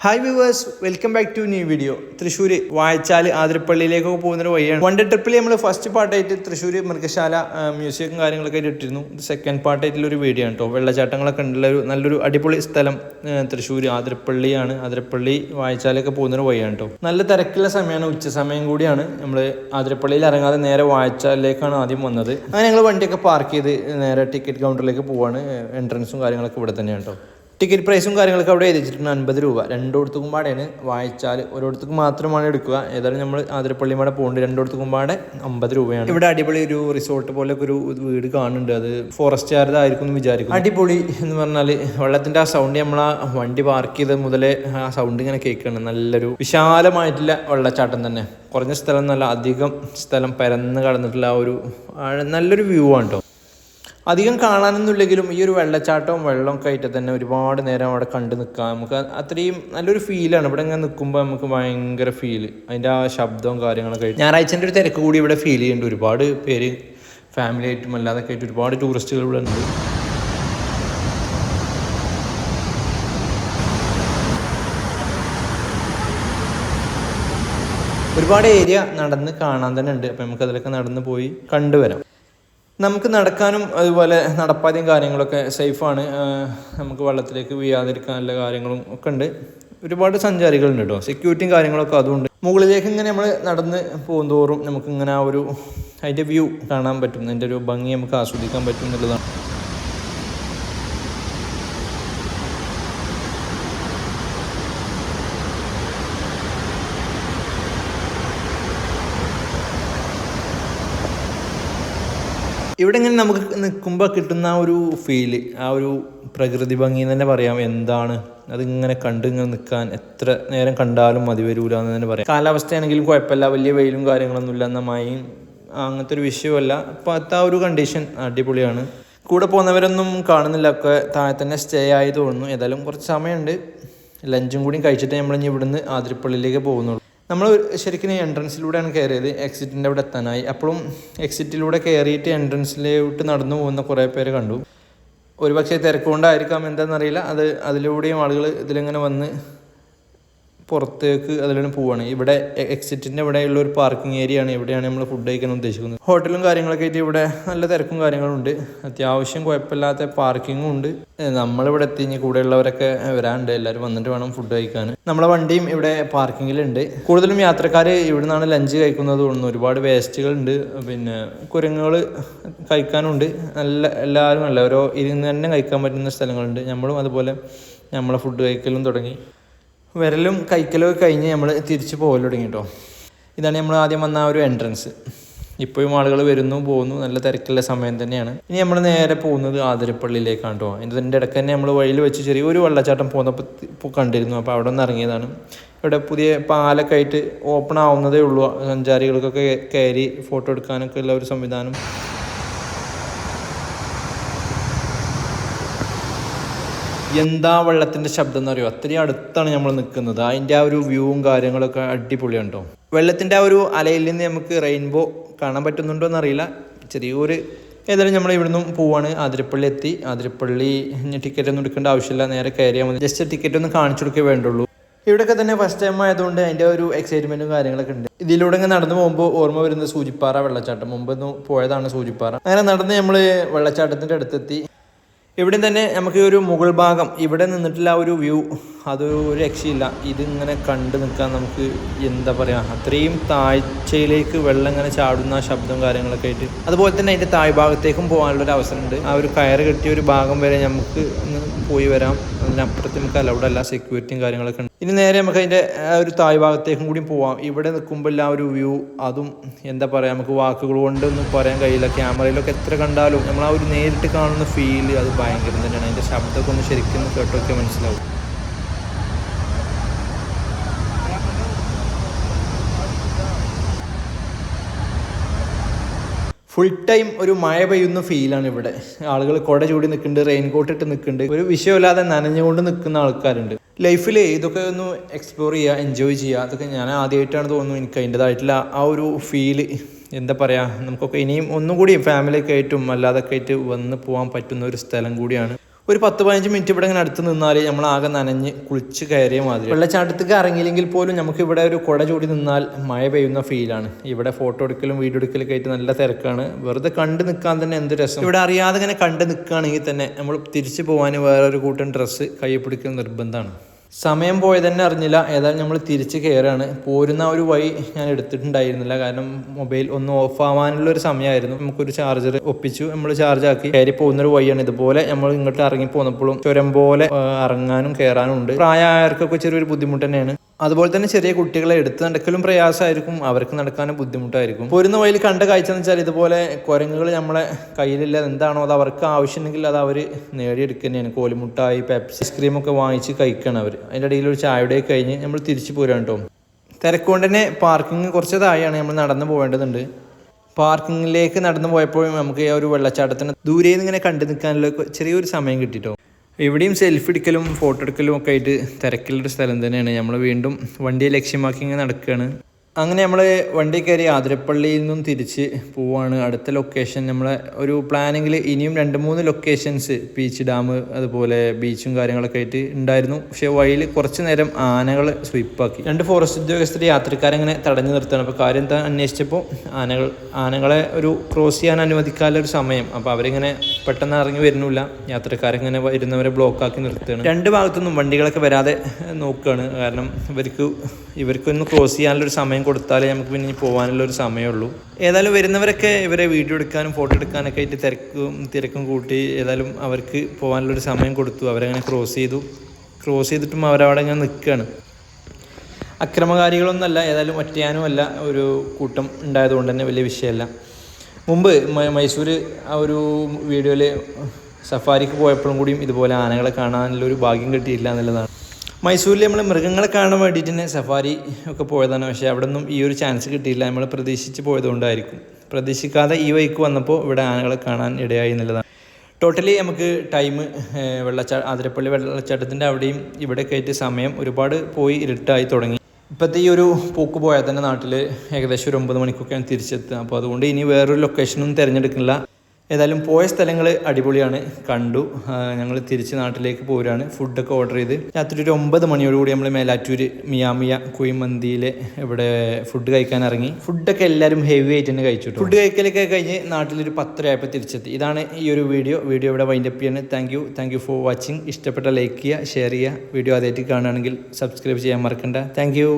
Hi viewers, welcome back to new video. Thrissur വായച്ചാൽ ആതിരപ്പള്ളിയിലേക്കൊക്കെ പോകുന്നൊരു വഴിയാണ്. വൺ ഡേ ട്രിപ്പിൽ നമ്മൾ ഫസ്റ്റ് പാർട്ടായിട്ട് തൃശ്ശൂർ മൃഗശാല മ്യൂസിയം കാര്യങ്ങളൊക്കെ ആയിട്ട് ഇട്ടിരുന്നു. ഇത് സെക്കൻഡ് പാർട്ടായിട്ടുള്ളൊരു വീഡിയോ ആണ് കേട്ടോ. വെള്ളച്ചാട്ടങ്ങളൊക്കെ ഉള്ള ഒരു നല്ലൊരു അടിപൊളി സ്ഥലം തൃശ്ശൂർ ആതിരപ്പള്ളിയാണ്. ആതിരപ്പള്ളി വായച്ചാലൊക്കെ പോകുന്നൊരു വഴിയാണ് കേട്ടോ. നല്ല തിരക്കുള്ള സമയമാണ്, ഉച്ച സമയം കൂടിയാണ്. നമ്മൾ ആതിരപ്പള്ളിയിൽ ഇറങ്ങാതെ നേരെ വായച്ചാലിലേക്കാണ് ആദ്യം വന്നത്. അങ്ങനെ ഞങ്ങൾ വണ്ടിയൊക്കെ പാർക്ക് ചെയ്ത് നേരെ ടിക്കറ്റ് കൗണ്ടറിലേക്ക് പോവാണ്. എൻട്രൻസും കാര്യങ്ങളൊക്കെ ഇവിടെ തന്നെയാണ് കേട്ടോ. ടിക്കറ്റ് പ്രൈസും കാര്യങ്ങളൊക്കെ അവിടെ എഴുതിച്ചിട്ടുണ്ട് 50 രൂപ. രണ്ടിടത്തും പാടെയാണ് വായിച്ചാൽ, ഒരിടത്തേക്ക് മാത്രമാണ് എടുക്കുക. ഏതായാലും നമ്മൾ ആതിരപ്പള്ളിമാടെ പോകുന്നുണ്ട്. രണ്ടിടത്തും പാടെ 50 രൂപയാണ്. ഇവിടെ അടിപൊളി ഒരു റിസോർട്ട് പോലെയൊക്കെ ഒരു വീട് കാണുന്നുണ്ട്. അത് ഫോറസ്റ്റുകാരുടെ ആയിരിക്കും എന്ന് വിചാരിക്കും. അടിപൊളി എന്ന് പറഞ്ഞാൽ വെള്ളത്തിൻ്റെ ആ സൗണ്ട്, നമ്മൾ ആ വണ്ടി പാർക്ക് ചെയ്ത് മുതലേ ആ സൗണ്ട് ഇങ്ങനെ കേൾക്കണം. നല്ലൊരു വിശാലമായിട്ടുള്ള വെള്ളച്ചാട്ടം തന്നെ. കുറഞ്ഞ സ്ഥലം നല്ല അധികം സ്ഥലം പരന്ന് കടന്നിട്ടുള്ള ആ ഒരു നല്ലൊരു വ്യൂ ആണ് കേട്ടോ. അധികം കാണാനൊന്നുമില്ലെങ്കിലും ഈ ഒരു വെള്ളച്ചാട്ടവും വെള്ളമൊക്കെ ആയിട്ട് തന്നെ ഒരുപാട് നേരം അവിടെ കണ്ടു നിൽക്കാം. നമുക്ക് അത്രയും നല്ലൊരു ഫീലാണ്. ഇവിടെ ഇങ്ങനെ നിൽക്കുമ്പോൾ നമുക്ക് ഭയങ്കര ഫീല്, അതിൻ്റെ ആ ശബ്ദവും കാര്യങ്ങളൊക്കെ ആയിട്ട്. ഞായറാഴ്ചൻ്റെ ഒരു തിരക്ക് കൂടി ഇവിടെ ഫീൽ ചെയ്യുന്നുണ്ട്. ഒരുപാട് പേര് ഫാമിലി ആയിട്ടും അല്ലാതൊക്കെ ആയിട്ട് ഒരുപാട് ടൂറിസ്റ്റുകൾ ഇവിടെ ഉണ്ട്. ഒരുപാട് ഏരിയ നടന്ന് കാണാൻ തന്നെ ഉണ്ട്. അപ്പം നമുക്ക് അതിലൊക്കെ നടന്ന് പോയി കണ്ടുവരാം. നമുക്ക് നടക്കാനും അതുപോലെ നടപ്പാതെയും കാര്യങ്ങളൊക്കെ സേഫാണ്. നമുക്ക് വെള്ളത്തിലേക്ക് വീഴാതിരിക്കാനുള്ള കാര്യങ്ങളും ഒക്കെ ഉണ്ട്. ഒരുപാട് സഞ്ചാരികളുണ്ട് കേട്ടോ. സെക്യൂരിറ്റിയും കാര്യങ്ങളൊക്കെ അതുകൊണ്ട്. മുകളിലേക്ക് ഇങ്ങനെ നമ്മൾ നടന്ന് പോകുന്തോറും നമുക്കിങ്ങനെ ആ ഒരു അതിൻ്റെ വ്യൂ കാണാൻ പറ്റും. അതിൻ്റെ ഒരു ഭംഗി നമുക്ക് ആസ്വദിക്കാൻ പറ്റും എന്നുള്ളതാണ്. ഇവിടെ ഇങ്ങനെ നമുക്ക് നിൽക്കുമ്പോൾ കിട്ടുന്ന ആ ഒരു ഫീല്, ആ ഒരു പ്രകൃതി ഭംഗി എന്ന് തന്നെ പറയാം. എന്താണ് അതിങ്ങനെ ഇങ്ങനെ നിൽക്കാൻ എത്ര നേരം കണ്ടാലും മതി വരൂല എന്ന് തന്നെ പറയാം. കാലാവസ്ഥയാണെങ്കിലും കുഴപ്പമില്ല, വലിയ വെയിലും കാര്യങ്ങളൊന്നും ഇല്ല, എന്നാൽ മഴയും അങ്ങനത്തെ ഒരു വിഷയമല്ല. അപ്പോൾ ആ ഒരു കണ്ടീഷൻ അടിപൊളിയാണ്. കൂടെ പോകുന്നവരൊന്നും കാണുന്നില്ല, ഒക്കെ താഴെ തന്നെ സ്റ്റേ ആയി തോന്നുന്നു. ഏതായാലും കുറച്ച് സമയമുണ്ട്. ലഞ്ചും കൂടി കഴിച്ചിട്ട് നമ്മൾ ഇനി ഇവിടുന്ന് ആതിരപ്പള്ളിയിലേക്ക് പോകുന്നുള്ളൂ. നമ്മൾ ശരിക്കും എൻട്രൻസിലൂടെയാണ് കയറിയത്. എക്സിറ്റിൻ്റെ അവിടെ എത്താനായി. അപ്പോഴും എക്സിറ്റിലൂടെ കയറിയിട്ട് എൻട്രൻസിലോട്ട് നടന്നു പോകുന്ന കുറേ പേര് കണ്ടു. ഒരുപക്ഷെ തിരക്കുകൊണ്ടായിരിക്കാം, എന്താണെന്നറിയില്ല. അതിലൂടെയും ആളുകൾ ഇതിലിങ്ങനെ വന്ന് പുറത്തേക്ക് അതിലാണ് പോവുകയാണ്. ഇവിടെ എക്സിറ്റിൻ്റെ ഇവിടെയുള്ള ഒരു പാർക്കിംഗ് ഏരിയ ആണ്. ഇവിടെയാണ് നമ്മൾ ഫുഡ് കഴിക്കാൻ ഉദ്ദേശിക്കുന്നത്. ഹോട്ടലും കാര്യങ്ങളൊക്കെ ആയിട്ട് ഇവിടെ നല്ല തിരക്കും കാര്യങ്ങളുണ്ട്. അത്യാവശ്യം കുഴപ്പമില്ലാത്ത പാർക്കിങ്ങും ഉണ്ട്. നമ്മളിവിടെ എത്തി കൂടെയുള്ളവരൊക്കെ വരാനുണ്ട്. എല്ലാവരും വന്നിട്ട് വേണം ഫുഡ് കഴിക്കാൻ. നമ്മളെ വണ്ടിയും ഇവിടെ പാർക്കിങ്ങിലുണ്ട്. കൂടുതലും യാത്രക്കാർ ഇവിടെ നിന്നാണ് ലഞ്ച് കഴിക്കുന്നത് തോന്നുന്നു. ഒരുപാട് വേസ്റ്റുകളുണ്ട്, പിന്നെ കുരങ്ങുകൾ കഴിക്കാനുണ്ട്. എല്ലാവരും ഓരോ ഇരുന്ന് തന്നെ കഴിക്കാൻ പറ്റുന്ന സ്ഥലങ്ങളുണ്ട്. നമ്മളും അതുപോലെ നമ്മളെ ഫുഡ് കഴിക്കലും തുടങ്ങി. വരലും കഴിക്കലും കഴിഞ്ഞ് നമ്മൾ തിരിച്ച് പോകൽ തുടങ്ങി കേട്ടോ. ഇതാണ് നമ്മൾ ആദ്യം വന്ന ആ ഒരു എൻട്രൻസ്. ഇപ്പോഴും ആളുകൾ വരുന്നു പോകുന്നു, നല്ല തിരക്കുള്ള സമയം തന്നെയാണ്. ഇനി നമ്മൾ നേരെ പോകുന്നത് ആതിരപ്പള്ളിയിലേക്കാണ് കേട്ടോ. ഇതിൻ്റെ ഇടയ്ക്ക് തന്നെ നമ്മൾ വഴിയിൽ വെച്ച് ചെറിയൊരു വെള്ളച്ചാട്ടം പോകുന്നപ്പോൾ കണ്ടിരുന്നു. അപ്പോൾ അവിടെ നിന്ന് ഇറങ്ങിയതാണ്. ഇവിടെ പുതിയ പാലൊക്കെ ആയിട്ട് ഓപ്പൺ ആവുന്നതേ ഉള്ളൂ. സഞ്ചാരികൾക്കൊക്കെ കയറി ഫോട്ടോ എടുക്കാനൊക്കെ ഉള്ള ഒരു സംവിധാനം. എന്താ വെള്ളത്തിൻ്റെ ശബ്ദം എന്ന് അറിയുമോ? അത്രയും അടുത്താണ് നമ്മൾ നിൽക്കുന്നത്. അതിൻ്റെ ആ ഒരു വ്യൂവും കാര്യങ്ങളൊക്കെ അടിപൊളിയാണ് കേട്ടോ. വെള്ളത്തിൻ്റെ ആ ഒരു അലയിൽ നിന്ന് നമുക്ക് റെയിൻബോ കാണാൻ പറ്റുന്നുണ്ടോ എന്നറിയില്ല. ചെറിയൊരു ഏതായാലും നമ്മൾ ഇവിടുന്ന് പോവാണ്. ആതിരപ്പള്ളി എത്തി. ആതിരപ്പള്ളി ടിക്കറ്റ് ഒന്നും എടുക്കേണ്ട ആവശ്യമില്ല, നേരെ കയറിയാൽ മതി. ജസ്റ്റ് ടിക്കറ്റ് ഒന്ന് കാണിച്ചു കൊടുക്കേ വേണ്ടുള്ളൂ. ഇവിടെയൊക്കെ തന്നെ ഫസ്റ്റ് ടൈം ആയതുകൊണ്ട് അതിൻ്റെ ഒരു എക്സൈറ്റ്മെൻറ്റും കാര്യങ്ങളൊക്കെ ഉണ്ട്. ഇതിലൂടെ ഇങ്ങനെ നടന്നു പോകുമ്പോൾ ഓർമ്മ വരുന്നത് സൂചിപ്പാറ വെള്ളച്ചാട്ടം. മുമ്പൊന്ന് പോയതാണ് സൂചിപ്പാറ. അങ്ങനെ നടന്ന് നമ്മൾ വെള്ളച്ചാട്ടത്തിൻ്റെ അടുത്തെത്തി. ഇവിടെ തന്നെ നമുക്ക് ഒരു മുകൾ ഭാഗം, ഇവിടെ നിന്നിട്ടുള്ള ആ ഒരു വ്യൂ, അതൊരു രക്ഷയില്ല. ഇതിങ്ങനെ കണ്ടു നിൽക്കാൻ നമുക്ക് എന്താ പറയുക, അത്രയും താഴ്ചയിലേക്ക് വെള്ളം ഇങ്ങനെ ചാടുന്ന ശബ്ദവും കാര്യങ്ങളൊക്കെ ആയിട്ട്. അതുപോലെ തന്നെ അതിൻ്റെ താഴ്ഭാഗത്തേക്കും പോകാനുള്ളൊരു അവസരമുണ്ട്. ആ ഒരു കയറ് കെട്ടിയ ഒരു ഭാഗം വരെ നമുക്ക് പോയി വരാം. അതിനപ്പുറത്ത് നമുക്ക് അലൗഡ് അല്ല, സെക്യൂരിറ്റിയും കാര്യങ്ങളൊക്കെ ഉണ്ട്. ഇനി നേരെ നമുക്ക് അതിൻ്റെ ഒരു താഴ്ഭാഗത്തേക്കും കൂടി പോവാം. ഇവിടെ നിൽക്കുമ്പോൾ ആ ഒരു വ്യൂ, അതും എന്താ പറയുക, നമുക്ക് വാക്കുകൾ കൊണ്ടൊന്നും പറയാൻ കഴിയില്ല. ക്യാമറയിലൊക്കെ എത്ര കണ്ടാലും നമ്മൾ ആ ഒരു നേരിട്ട് കാണുന്ന ഫീല് അത് ഭയങ്കരം തന്നെയാണ്. അതിൻ്റെ ശബ്ദമൊക്കെ ഒന്ന് ശരിക്കും കേട്ടൊക്കെ മനസ്സിലാവും. ഫുൾ ടൈം ഒരു മഴ പെയ്യുന്ന ഫീലാണ് ഇവിടെ. ആളുകൾ കുട ചൂടി നിൽക്കുന്നുണ്ട്, റെയിൻകോട്ട് ഇട്ട് നിൽക്കുന്നുണ്ട്. ഒരു വിഷയമില്ലാതെ നനഞ്ഞുകൊണ്ട് നിൽക്കുന്ന ആൾക്കാരുണ്ട്. ലൈഫിൽ ഇതൊക്കെ ഒന്ന് എക്സ്പ്ലോർ ചെയ്യുക, എൻജോയ് ചെയ്യുക. അതൊക്കെ ഞാൻ ആദ്യമായിട്ടാണ് തോന്നുന്നു എനിക്ക് അതിൻ്റെതായിട്ടുള്ള ആ ഒരു ഫീല്. എന്താ പറയുക, നമുക്കൊക്കെ ഇനിയും ഒന്നും കൂടി ഫാമിലിയൊക്കെ ആയിട്ടും അല്ലാതൊക്കെ ആയിട്ട് വന്ന് പോകാൻ പറ്റുന്ന ഒരു സ്ഥലം കൂടിയാണ്. ഒരു 10-15 മിനിറ്റ് ഇവിടെ ഇങ്ങനെ അടുത്ത് നിന്നാൽ നമ്മൾ ആകെ നനഞ്ഞ് കുളിച്ച് കയറിയ മാതിരി. വെള്ളച്ചാട്ടത്തേക്ക് ഇറങ്ങിയില്ലെങ്കിൽ പോലും നമുക്ക് ഇവിടെ ഒരു കുട ചൂടി നിന്നാൽ മഴ പെയ്യുന്ന ഫീലാണ്. ഇവിടെ ഫോട്ടോ എടുക്കലും വീഡിയോ എടുക്കലൊക്കെ ആയിട്ട് നല്ല തിരക്കാണ്. വെറുതെ കണ്ട് നിൽക്കാൻ തന്നെ എന്ത് രസം. ഇവിടെ അറിയാതെ ഇങ്ങനെ കണ്ട് നിൽക്കുകയാണെങ്കിൽ തന്നെ നമ്മൾ തിരിച്ചു പോകാൻ വേറൊരു കൂട്ടം ഡ്രസ്സ് കയ്യിൽ പിടിക്കൽ നിർബന്ധമാണ്. സമയം പോയത് തന്നെ അറിഞ്ഞില്ല. ഏതായാലും നമ്മൾ തിരിച്ച് കയറാണ്. പോരുന്ന ഒരു വഴി ഞാൻ എടുത്തിട്ടുണ്ടായിരുന്നില്ല, കാരണം മൊബൈൽ ഒന്ന് ഓഫ് ആവാനുള്ള ഒരു സമയമായിരുന്നു. നമുക്കൊരു ചാർജർ ഒപ്പിച്ചു, നമ്മൾ ചാർജ് ആക്കി കയറി പോകുന്നൊരു വഴിയാണ്. ഇതുപോലെ നമ്മൾ ഇങ്ങോട്ട് ഇറങ്ങി പോന്നപ്പോഴും ചുരം പോലെ ഇറങ്ങാനും കയറാനും ഉണ്ട്. പ്രായമായവർക്കൊക്കെ ചെറിയൊരു ബുദ്ധിമുട്ട് തന്നെയാണ്. അതുപോലെ തന്നെ ചെറിയ കുട്ടികളെ എടുത്ത് നടക്കലും പ്രയാസമായിരിക്കും, അവർക്ക് നടക്കാനും ബുദ്ധിമുട്ടായിരിക്കും. പോരുന്ന വഴിയിൽ കണ്ട കാഴ്ച എന്ന് വെച്ചാൽ ഇതുപോലെ കുരങ്ങുകൾ നമ്മളെ കയ്യിലില്ല, എന്താണോ അത് അവർക്ക് ആവശ്യമുണ്ടെങ്കിൽ അത് അവർ നേടിയെടുക്കുക തന്നെയാണ്. കോലിമുട്ടായി, പെപ്സി, ഐസ്ക്രീമൊക്കെ വാങ്ങിച്ച് കഴിക്കണം അവർ. അതിൻ്റെ ഇടയിൽ ഒരു ചായയുടെ കഴിഞ്ഞ് നമ്മൾ തിരിച്ചു പോരാൻ കേട്ടോ. തിരക്കുകൊണ്ട് തന്നെ പാർക്കിംഗ് കുറച്ച് താഴെയാണ്, നമ്മൾ നടന്നു പോകേണ്ടതുണ്ട്. പാർക്കിങ്ങിലേക്ക് നടന്നു പോയപ്പോഴും നമുക്ക് ഒരു വെള്ളച്ചാട്ടത്തിന് ദൂരെ നിന്ന് ഇങ്ങനെ കണ്ടു നിൽക്കാനുള്ള ചെറിയൊരു സമയം കിട്ടിട്ടോ. ഇവിടെയും സെൽഫി എടുക്കലും ഫോട്ടോ എടുക്കലും ഒക്കെ ആയിട്ട് തിരക്കുള്ളൊരു സ്ഥലം തന്നെയാണ്. നമ്മൾ വീണ്ടും വണ്ടിയെ ലക്ഷ്യമാക്കി ഇങ്ങനെ നടക്കുകയാണ്. അങ്ങനെ നമ്മൾ വണ്ടി കയറി ആതിരപ്പള്ളിയിൽ നിന്നും തിരിച്ച് പോവാണ്. അടുത്ത ലൊക്കേഷൻ നമ്മളെ ഒരു പ്ലാനിങ്ങിൽ ഇനിയും 2-3 ലൊക്കേഷൻസ്, പീച്ച് ഡാം അതുപോലെ ബീച്ചും കാര്യങ്ങളൊക്കെ ആയിട്ട് ഉണ്ടായിരുന്നു. പക്ഷേ വഴിയിൽ കുറച്ച് നേരം ആനകൾ സ്വീപ്പാക്കി. 2 ഫോറസ്റ്റ് ഉദ്യോഗസ്ഥർ യാത്രക്കാരെങ്ങനെ തടഞ്ഞു നിർത്തുകയാണ്. അപ്പോൾ കാര്യം എന്താ അന്വേഷിച്ചപ്പോൾ ആനകളെ ഒരു ക്രോസ് ചെയ്യാൻ അനുവദിക്കാനുള്ള ഒരു സമയം. അപ്പോൾ അവരിങ്ങനെ പെട്ടെന്ന് ഇറങ്ങി വരുന്നില്ല, യാത്രക്കാരെങ്ങനെ വരുന്നവരെ ബ്ലോക്കാക്കി നിർത്തുകയാണ്. 2 ഭാഗത്തുനിന്നും വണ്ടികളൊക്കെ വരാതെ നോക്കുകയാണ്. കാരണം ഇവർക്കൊന്ന് ക്രോസ് ചെയ്യാനുള്ളൊരു സമയം കൊടുത്താലേ നമുക്ക് പിന്നെ പോകാനുള്ള ഒരു സമയമുള്ളൂ. ഏതായാലും വരുന്നവരൊക്കെ ഇവരെ വീഡിയോ എടുക്കാനും ഫോട്ടോ എടുക്കാനൊക്കെ ആയിട്ട് തിരക്കും കൂട്ടി ഏതായാലും അവർക്ക് പോകാനുള്ളൊരു സമയം കൊടുത്തു. അവരങ്ങനെ ക്രോസ് ചെയ്തിട്ടും അവരവിടെ ഇങ്ങനെ നിൽക്കുകയാണ്. അക്രമകാരികളൊന്നുമല്ല, ഏതായാലും ഒറ്റയാനുമല്ല, ഒരു കൂട്ടം ഉണ്ടായതുകൊണ്ട് തന്നെ വലിയ വിഷയമല്ല. മുമ്പ് മൈസൂർ ആ ഒരു വീഡിയോയിൽ സഫാരിക്ക് പോയപ്പോഴും കൂടിയും ഇതുപോലെ ആനകളെ കാണാനുള്ളൊരു ഭാഗ്യം കിട്ടിയില്ല എന്നുള്ളതാണ്. മൈസൂരിൽ നമ്മൾ മൃഗങ്ങളെ കാണാൻ വേണ്ടിയിട്ട് തന്നെ സഫാരി ഒക്കെ പോയതാണ്. പക്ഷേ അവിടെ ഒന്നും ഈ ഒരു ചാൻസ് കിട്ടിയില്ല. നമ്മൾ പ്രതീക്ഷിച്ച് പോയതുകൊണ്ടായിരിക്കും. പ്രതീക്ഷിക്കാതെ ഈ വഴിക്ക് വന്നപ്പോൾ ഇവിടെ ആനകളെ കാണാൻ ഇടയായി എന്നുള്ളതാണ്. ടോട്ടലി നമുക്ക് ടൈം ആതിരപ്പള്ളി വെള്ളച്ചാട്ടത്തിൻ്റെ അവിടെയും ഇവിടെയൊക്കെ ആയിട്ട് സമയം ഒരുപാട് പോയി ഇരുട്ടായി തുടങ്ങി. ഇപ്പോഴത്തെ ഈ ഒരു പോക്ക് പോയാൽ തന്നെ നാട്ടിൽ ഏകദേശം ഒരു 9 മണിക്കൊക്കെയാണ് തിരിച്ചെത്തുക. അപ്പോൾ അതുകൊണ്ട് ഇനി വേറൊരു ലൊക്കേഷനൊന്നും തിരഞ്ഞെടുക്കില്ല. ഏതായാലും പോയ സ്ഥലങ്ങൾ അടിപൊളിയാണ്, കണ്ടു. ഞങ്ങൾ തിരിച്ച് നാട്ടിലേക്ക് പോരാണ്. ഫുഡൊക്കെ ഓർഡർ ചെയ്ത് രാത്രി ഒരു 9 മണിയോടുകൂടി നമ്മൾ മേലാറ്റൂർ മിയാമിയ കുഴിമന്തിയിലെ ഇവിടെ ഫുഡ് കഴിക്കാൻ ഇറങ്ങി. ഫുഡൊക്കെ എല്ലാവരും ഹെവി ആയിട്ട് തന്നെ കഴിച്ചു. ഫുഡ് കഴിക്കലൊക്കെ കഴിഞ്ഞ് നാട്ടിലൊരു 10 ആയപ്പോൾ തിരിച്ചെത്തി. ഇതാണ് ഈ ഒരു വീഡിയോ ഇവിടെ വൈൻഡപ്പ് ചെയ്യാണ്. Thank you for watching. ഇഷ്ടപ്പെട്ട ലൈക്ക് ചെയ്യുക, ഷെയർ ചെയ്യുക. വീഡിയോ ആദ്യമായിട്ട് കാണുകയാണെങ്കിൽ സബ്സ്ക്രൈബ് ചെയ്യാൻ മറക്കണ്ട. Thank you.